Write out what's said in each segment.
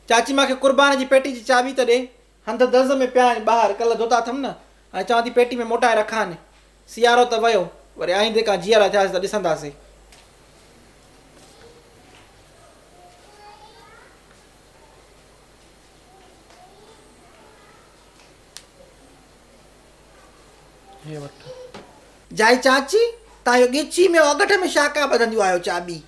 चाची मूंखे कुर्बान जी पेटी जी चाबी त ॾे। हंध दज़ में पिया आहिनि ॿाहिरि, कल्ह धोता अथमि न। हाणे चवां थी पेटी में मोटाए रखानि। सियारो त वियो, वरी आईंदे खां जीअरा थियासीं त ॾिसंदासीं। हे वठो। जाई चाची, तव्हां इहो ॻिची में अगठ में छा का ॿधंदियूं आहियो चाबी?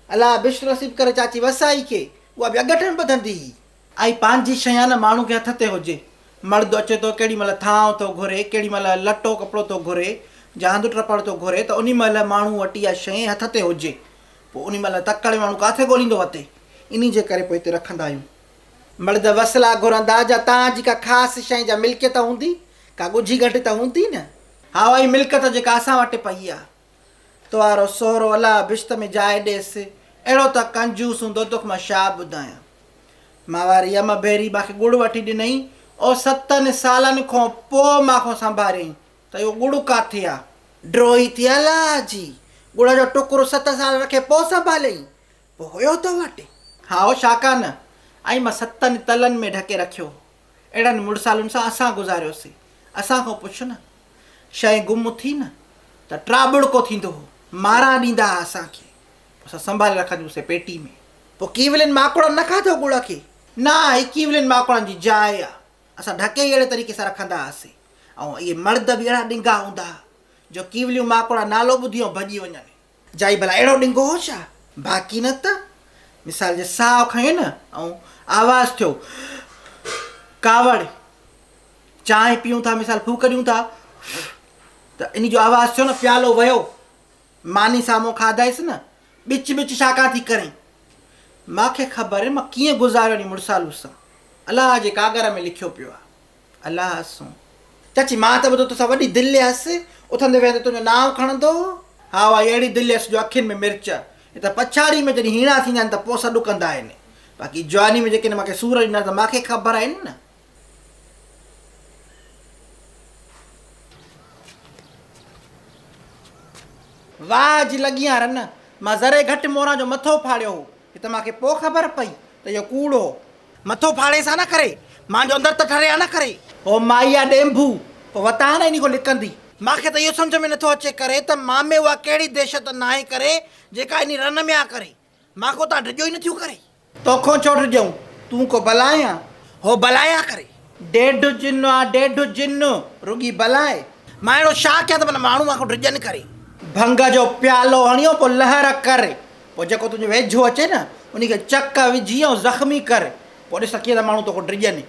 अलाह बिश्र नसीब करे चाची वसाई खे, उहा बि अगठ में ॿधंदी। आई पंहिंजी शइ आहे न, माण्हू खे हथ ते हुजे। मर्द अचे थो केॾी महिल थांव थो घुरे, केॾी महिल लटो कपिड़ो थो घुरे, जांद टपड़ थो घुरे, त उन महिल माण्हू वटि इहा शइ हथ ते हुजे। पोइ उन महिल तकड़े माण्हू किथे ॻोल्हींदो वते? इन जे करे पोइ हिते रखंदा आहियूं। मर्द वसला घुरंदा जा तव्हांजी का ख़ासि शइ जा मिल्कियत हूंदी, का ॻुझी घटि त हूंदी न। हा वाई मिल्कियत जेका असां वटि पई आहे। तुआरो सोहरो अलाह बिश्त में जाइ ॾेसि, अहिड़ो त कंजूस हूंदो तोखे मां छा ॿुधायां। मां वारी यम भेरी मूंखे गुड़ वठी ॾिनई, ओ 7 सालनि खां पोइ मूंखां संभालियईं त इहो गुड़ किथे आहे। ड्रोही थी अलाह जी, गुड़ जो टुकुरु 7 साल रखे पोइ संभालियईं, पोइ हुयो तो वटि। हा हो छाका न, ऐं मां 7 तलनि में ढके रखियो। अहिड़नि मुड़सालुनि सां असां गुज़ारियोसीं। असां खां पुछ न, शइ गुम थी न त ट्राबुड़को थींदो हो, मारा ॾींदा हुआ असांखे, असां संभाले रखंदासीं पेटी में। पोइ कीवलनि माकड़नि न खाधो गुड़ खे? न, ही कीवलनि माकड़नि जी जाइ आहे। असां ढके ई अहिड़े तरीक़े सां रखंदा हुआसीं। ऐं इहे मर्द बि अहिड़ा ॾिंगा हूंदा हुआ जो कीवलियूं माकड़ नालो ॿुधी ऐं भॼी वञनि। जाई भला अहिड़ो ॾिंगो हो छा? बाक़ी न त मिसाल जे साहु खयो न ऐं आवाज़ु थियो कावड़, चांहि पीऊं था, मिसाल फूक ॾियूं था त इन जो आवाज़ु थियो न, प्यालो वियो, मानी साम्हूं खाधाईसि न, बिच बिच छाकां थी करे। मूंखे ख़बर आहे मां कीअं गुज़ारियो नी मुड़सालू सां। अलाह जे कागर में लिखियो पियो आहे। अलाह सो चाची, मां त ॿुधो तोसां वॾी दिलि हुअसि, उथंदे वेहंदे तुंहिंजो नाम खणंदो। हा वाह, अहिड़ी दिलि हुअसि जो अखियुनि में मिर्च। हे त पछाड़ी में जॾहिं हीणा थींदा आहिनि त पोइ सॾु कंदा आहिनि। बाक़ी जवानी में जेके मूंखे सूर ॾिना त मूंखे ख़बर आहिनि न। वाह जी लॻी आहे रन, मां ज़रे घटि मोरां जो मथो फाड़ियो हो, हे त मूंखे पोइ ख़बर पई त इहो कूड़ हो। मथो फाड़े सां न करे, मुंहिंजो अंदरि त ठरिया न करे। हो माई आहे ॾेंभू, पोइ वता न इन खां लिकंदी। मूंखे त इहो सम्झ में नथो अचे करे त मां में उहा कहिड़ी दहशत न आहे करे जेका इन रन में आहे करे। मां को तव्हां ड्रिजो ई नथियूं करे। तोखां छो ड्रिजऊं? तूं को बलाया? हो बलाया करे। ॾेढ जिन आहे, ॾेढ जिन, रुॻी बलाए। मां अहिड़ो छा कयां त माना माण्हू मूंखां ड्रिजनि करे? भंग जो प्यालो हणियो, पोइ लहर कर, पोइ जेको तुंहिंजो वेझो अचे न उनखे चक विझी ऐं ज़ख़्मी कर, पोइ ॾिस कीअं त माण्हू तोखां ड्रिजनि।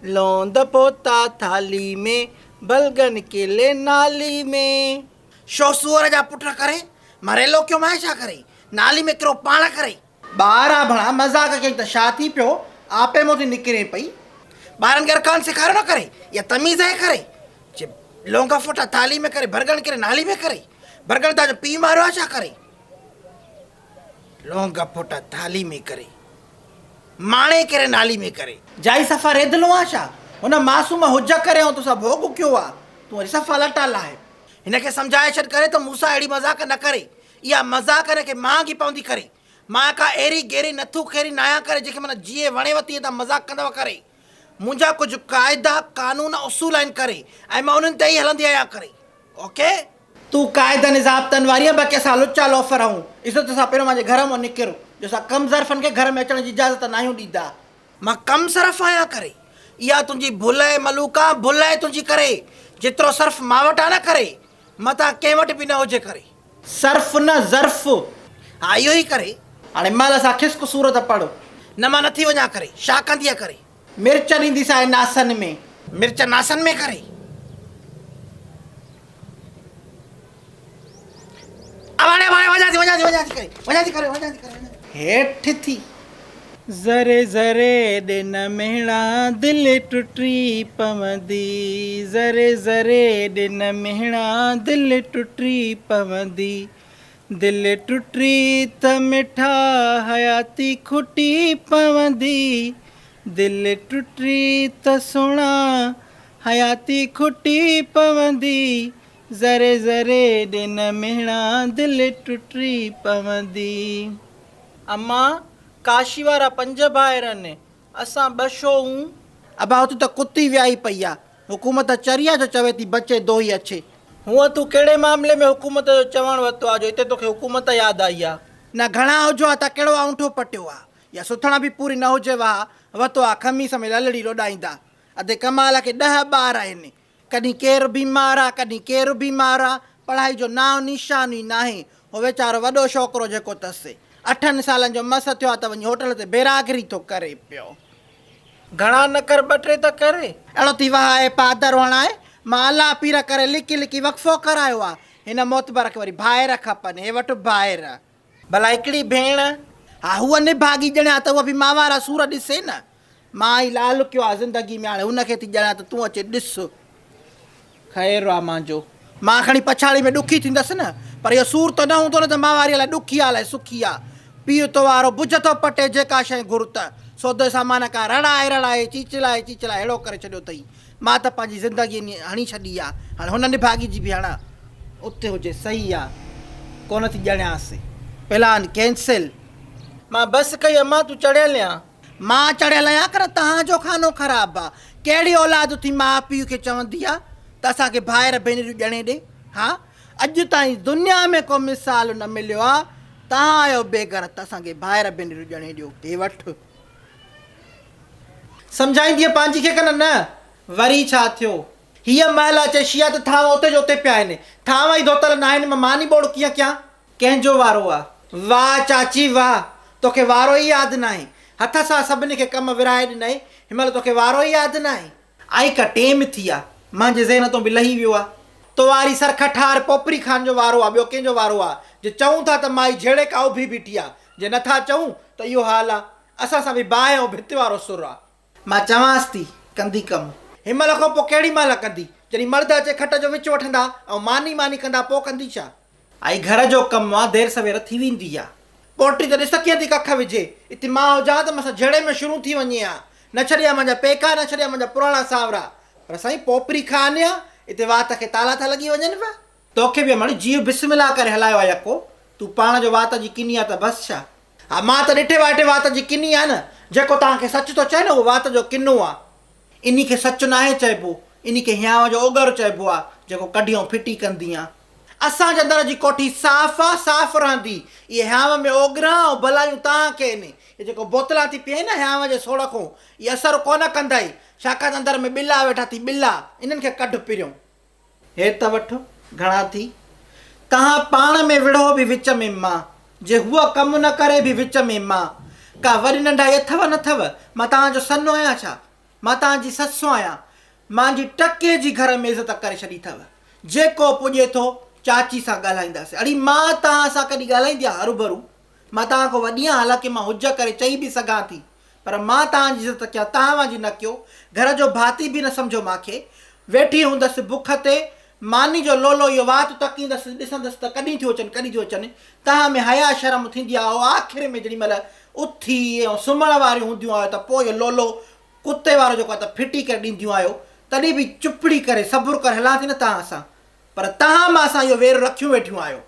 लौंद पोता थाली में, बलगन केले नाली में। शो सूअर जा पुट करे, मां रेलो कयो मां छा करे? नाली में किरो पाण करे। ॿारहं भणा मज़ाक कई त छा थी पियो? आपे मों थी निकिरे पई। ॿारनि खे अरकान सेखारियो न करे, या तमीज़ आहे करे? लौंगा फोटा थाली में करे, बरगन करे नाली में करे। बरगन तव्हांजो पीउ मारियो आहे छा करे? लौंगा फोटा थाली में करे, माणे करे नाली में करे। जाई सफ़ा रेदलो आहे छा? हुन मासूम हुज करे ऐं तोसां भोग कयो आहे, तूं वरी सफ़ा लटा लाहे। हिनखे सम्झाए छॾ करे त मूंसां अहिड़ी मज़ाक न करे। इहा मज़ाक हिनखे महांगी पवंदी करे। मां का अहिड़ी गेरी नथू खेरी न आहियां करे जेके माना जीअं वणेव तीअं तव्हां मज़ाक कंदव करे। मुंहिंजा कुझु क़ाइदा कानून उसूल आहिनि करे, ऐं मां उन्हनि ते ई हलंदी आहियां करे। ओके, तूं क़ाइदनि ज़ाब्तनि वारी आहे, बाक़ी असां लुचा लोफर आहियूं। इज़त सां पहिरियों मुंहिंजे घर मां निकिर, जो असां कम ज़र्फ़नि खे घर में अचण जी इजाज़त न आहियूं ॾींदा। मां कम सरफ़ आहियां करे। इहा तुंहिंजी भुल आहे मलूका, भुल आहे तुंहिंजी करे। जेतिरो सर्फ़ मां वटि आहे न करे, मथां कंहिं वटि बि न हुजे करे। सर्फ़ न ज़र्फ़। हा इहो ई करे। हाणे महिल असां खिस्क सूरत पढ़ो न, मां नथी वञा करे। छा कंदी आहे करे? मिर्च ॾींदीसांइ नासनि में। मिर्च नासनि में करे? हेठि थी ज़रे ज़रे ॾिन मेड़ा दिलि टुटी पवंदी, ज़रे ज़रे ॾिन मेड़ा दिलि टुटी पवंदी। दिलि टुटी त मिठा हयाती खुटी पवंदी, दिलि टुटी त सुहिणा हयाती खुटी पवंदी। ज़रे ज़रे ॾिन मेड़ा दिलि टुटी पवंदी। अम्मा, काशी वारा 5 भाइर आहिनि, असां बशो हूं अबा हुते त कुती वियाही पई आहे हुकूमत चरिया जो चवे थी बचे दो ही अच्छे हूअं तूं कहिड़े मामले में हुकूमत जो चवणु वरितो आहे जो हिते तोखे हुकूमत यादि आई आहे न घणा हुजो आहे त कहिड़ो औंठो पटियो आहे या सुथणा बि पूरी न हुजे वरितो आहे खमीस में ललड़ी रोॾाईंदा अधे कमाल खे 10 ॿार आहिनि कॾहिं केरु बीमार आहे कॾहिं केरु बीमार आहे पढ़ाई जो नाव निशान ई नाहे उहो वीचारो वॾो छोकिरो जेको अथसि 8 सालनि जो मस थियो आहे त वञी होटल ते बेरागरी थो करे पियो घणा न कर 2 टे त करे अहिड़ो थी वाह आहे पादर वणाए मां अला पीर करे लिकी लिकी वक़फ़ो करायो आहे हिन मोतबर खे वरी ॿाहिरि खपनि हे वटि ॿाहिरि भला हिकिड़ी भेण हा हूअ निभागी ॼणिया त उहा बि मां वारा सूर ॾिसे न मां ई लाल कयो आहे ज़िंदगी में हाणे हुनखे थी ॼणिया त तूं अचे ॾिस ख़ैरु आहे मुंहिंजो मां खणी पछाड़ी में ॾुखी थींदसि न पर इहो सूर त न हूंदो न त मां वारी अलाए ॾुखी आहे अलाए सुखी आहे पीउ तो वारो भुज थो पटे जेका शइ घुर त सौदे सामान खां रड़ाए चीचलाए अहिड़ो करे छॾियो अथई मां त पंहिंजी ज़िंदगी हणी छॾी आहे हाणे हुन निभागी जी बि हाणे उते हुजे सही आहे कोन थी ॼणियासीं प्लान कैंसिल मां बसि कई अम्मा तूं चढ़ियल आहियां मां चढ़ियल आहियां कर तव्हांजो खानो ख़राबु आहे कहिड़ी औलाद थी माउ पीउ खे चवंदी आहे त असांखे भाइर भेनरियूं ॼणे ॾे हा अॼु ताईं दुनिया में को मिसाल न मिलियो आहे तव्हां आहियो बेघर त असांखे भाइर भेनरियूं ॼणे ॾियो हे वठि सम्झाईंदी पंहिंजी खे कन न वरी छा थियो हीअ महिल अचे शिया त थांव उते जो उते पिया आहिनि थांव ई धोतल न आहिनि मां मानी बोड़ कीअं कयां कंहिंजो वारो आहे वाह चाची वाह तोखे वारो ई यादि न आहे हथ सां सभिनी खे कमु विराए ॾिनई हिनमहिल तोखे वारो ई यादि न आहे आई का टेम थी आहे मुंहिंजे ज़हन तो बि लही वियो आहे तो वारी सरख ठार पोपरी खान जो वारो आहे ॿियो कंहिंजो वारो आहे जे चऊं था त माई जहिड़े का उभी बीठी आहे जे नथा चऊं त इहो हाल आहे असां सां बि बाहि ऐं भित वारो सुर आहे मां चवांसि थी कंदी कमु हिनमहिल खां पोइ केॾी महिल कंदी जॾहिं मर्द अचे खट जो विच वठंदा ऐं मानी कंदा पोइ कंदी छा आई घर जो कमु आहे देरि सवेर थी वेंदी आहे पोटी त ॾिस कीअं थी कख विझे हिते मां हुजां त मूंसां जड़े में शुरू थी वञे हा न छॾिया मुंहिंजा पेका न छॾिया मुंहिंजा पुराणा सावरा पर साईं पोपरी खान आहे हिते वात खे ताला था लॻी वञनि पिया तोखे बि हाणे जीव बिस्मिल्लाह करे हलायो आहे यको तूं पाण जो वात जी किनी आहे त बसि छा हा मां त ॾिठे वाटे वात जी किनी आहे न जेको तव्हांखे सच थो चए न उहो वात जो किनो आहे इन खे सच न आहे चइबो इन खे हियांव जो ओगर चइबो आहे जेको कढी ऐं फिटी कंदी आहे असांजे अंदरि जी कोठी साफ़ आहे साफ़ रहंदी इहे हियांव में ओगरा ऐं भलायूं तव्हांखे आहिनि इहे जेको बोतलां थी पीए न हियांव जे सोड़ खां इहे असरु कोन कंदाई छाकाणि अंदरि में ॿिला वेठा थी ॿिला इन्हनि खे कढ पिरियूं हे त वठो घणा थी तव्हां पाण में विढ़ो बि विच में मां जे हूअ कमु न करे बि विच में मां का वरी नंढाई अथव न अथव मां तव्हांजो सन्नो आहियां छा मां तव्हांजी ससु आहियां मुंहिंजी टके जी घर में इज़त करे छॾी अथव जेको पुॼे थो चाची सां ॻाल्हाईंदासीं अड़ी मां तव्हां सां कॾहिं ॻाल्हाईंदी आहे हरूभरू मां तव्हां खां वॾी आहियां हालांकि मां हुज करे चई बि सघां थी पर मां तव्हांजी इज़त कयां तव्हां मुंहिंजी न कयो घर जो भाती बि न सम्झो मूंखे वेठी हूंदसि बुख ते मानी जो लोलो इहो वात तकींदसि ॾिसंदसि त कॾहिं थियूं अचनि तव्हां में हया शर्म थींदी आहे आख़िर में जेॾी महिल उथी ऐं सुम्हण वारियूं हूंदियूं आहियो त पोइ इहो लोलो कुते वारो जेको आहे त फिटी करे ॾींदियूं आहियो तॾहिं बि चुपड़ी करे सबुरु करे हलां थी न तव्हां सां पर तव्हां मां सां इहो वेर रखियूं वेठियूं आहियो